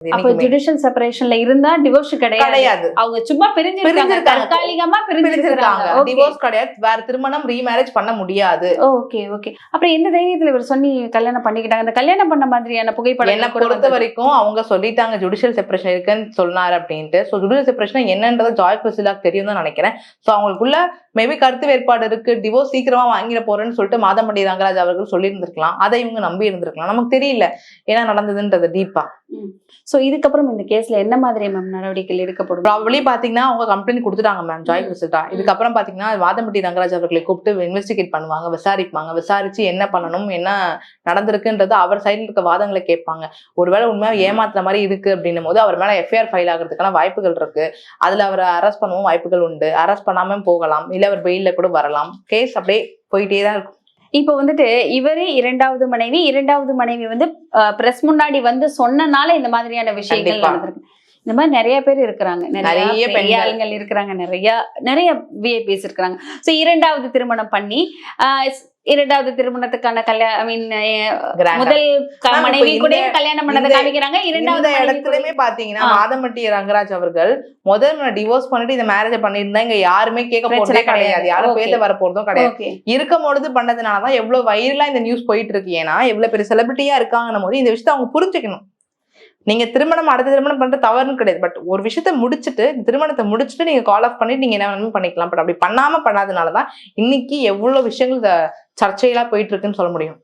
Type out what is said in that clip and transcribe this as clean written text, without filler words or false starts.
அப்ப ஜுடிஷியல் செப்பரேஷன்ல இருந்தா டிவோர்ஸ் கிடையாது. அவங்க சும்மா பிரிஞ்சிருக்காங்க, தற்காலிகமா பிரிஞ்சிருக்காங்க. டிவோர்ஸ் கிடையாது, வேற திருமணம் ரீமேரேஜ் பண்ண முடியாது. Okay okay. அப்புறம் எந்த தைரியத்துல இவர் சொல்லி கல்யாணம் பண்ணிக்கிட்டாங்க? அந்த கல்யாணம் பண்ண மாதிரியான புகைப்படம் என்ன பொறுத்த வரைக்கும் அவங்க சொல்லிட்டாங்க ஜுடிஷியல் செப்பரேஷன் இருக்குன்னு சொன்னாரு அப்படின்ட்டு. சோ ஜுடிஷியல் செப்பரேஷன் என்னன்றது ஜாய் கிறிஸ்டிலாக்கு தெரியும் தான் நினைக்கிறேன். சோ அவங்களுக்குள்ள மேபி கருத்து வேறுபாடு இருக்கு, டிவோர்ஸ் சீக்கிரமா வாங்கிட போறேன்னு சொல்லிட்டு மாதம்பட்டி ரங்கராஜ் அவர்கள் சொல்லி இருந்திருக்கலாம், அதை இவங்க நம்பி இருந்திருக்கலாம், நமக்கு தெரியல என்ன நடந்ததுன்றது டீப்பா. சோ இதுக்கப்புறம் இந்த கேஸ்ல என்ன மாதிரி மேம் நடவடிக்கைகள் எடுக்கப்படும்? ப்ராபபிலி பாத்தீங்கன்னா அவங்க கம்ப்ளைண்ட் கொடுத்துட்டாங்க மேம் ஜாய் கிறிஸ்டா. இதுக்கப்புறம் பாத்தீங்கன்னா மாதம்பட்டி ரங்கராஜ் அவர்களை கூப்பிட்டு இன்வெஸ்டிகேட் பண்ணுவாங்க, விசாரிப்பாங்க. விசாரிச்சு என்ன பண்ணணும், என்ன நடந்திருக்குன்றது அவர் சைட்ல இருக்க வாதங்களை கேட்பாங்க. ஒருவேளை உண்மையா ஏமாத்துற மாதிரி இருக்கு அப்படின்னும் போது அவர் மேல எஃப்ஐஆர் ஃபைல் ஆகிறதுக்கான வாய்ப்புகள் இருக்கு. அதுல அவரை அரெஸ்ட் பண்ணவும் வாய்ப்புகள் உண்டு. அரெஸ்ட் பண்ணாம போகலாம், இல்ல அவர் பெயில்ல கூட வரலாம். கேஸ் அப்படியே போயிட்டே தான் இருக்கும். இப்ப வந்துட்டு இவரே இரண்டாவது மனைவி வந்து பிரஸ் முன்னாடி வந்து சொன்னனால இந்த மாதிரியான விஷயங்கள் நடந்திருக்கு. இந்த மாதிரி நிறைய பேர் இருக்கிறாங்க, நிறைய பெண்கள் இருக்கிறாங்க, நிறைய விஐபிஸ் இருக்கிறாங்க. சோ இரண்டாவது திருமணம் பண்ணி இரண்டாவது திருமணத்துக்கான முதல் மனைவி கூட கல்யாணம் பண்ணதை காமிக்கிறாங்க. இரண்டாவது இடத்துலயுமே பாத்தீங்கன்னா மாதம்பட்டி ரங்கராஜ் அவர்கள் முதல் டிவோர்ஸ் பண்ணிட்டு இந்த மேரேஜ் பண்ணிருந்தா இங்க யாருமே கேட்க போறதே கிடையாது, யாரும் பேச வர போறதும் கிடையாது. இருக்கும் பொழுது பண்ணதுனாலதான் எவ்வளவு வைரலா இந்த நியூஸ் போயிட்டு இருக்கு. ஏன்னா எவ்வளவு பெரிய செலிபிரிட்டியா இருக்காங்கன்னும் போது இந்த விஷயத்த அவங்க புரிஞ்சுக்கணும். நீங்க அடுத்த திருமணம் பண்ற தவறுன்னு கிடையாது. பட் ஒரு விஷயத்த முடிச்சுட்டு, திருமணத்தை முடிச்சுட்டு நீங்க கால் ஆஃப் பண்ணிட்டு நீங்க என்ன பண்ணிக்கலாம். பட் அப்படி பண்ணாதனாலதான் இன்னைக்கு எவ்வளவு விஷயங்கள் சர்ச்சைகளா போயிட்டு இருக்குன்னு சொல்ல முடியும்.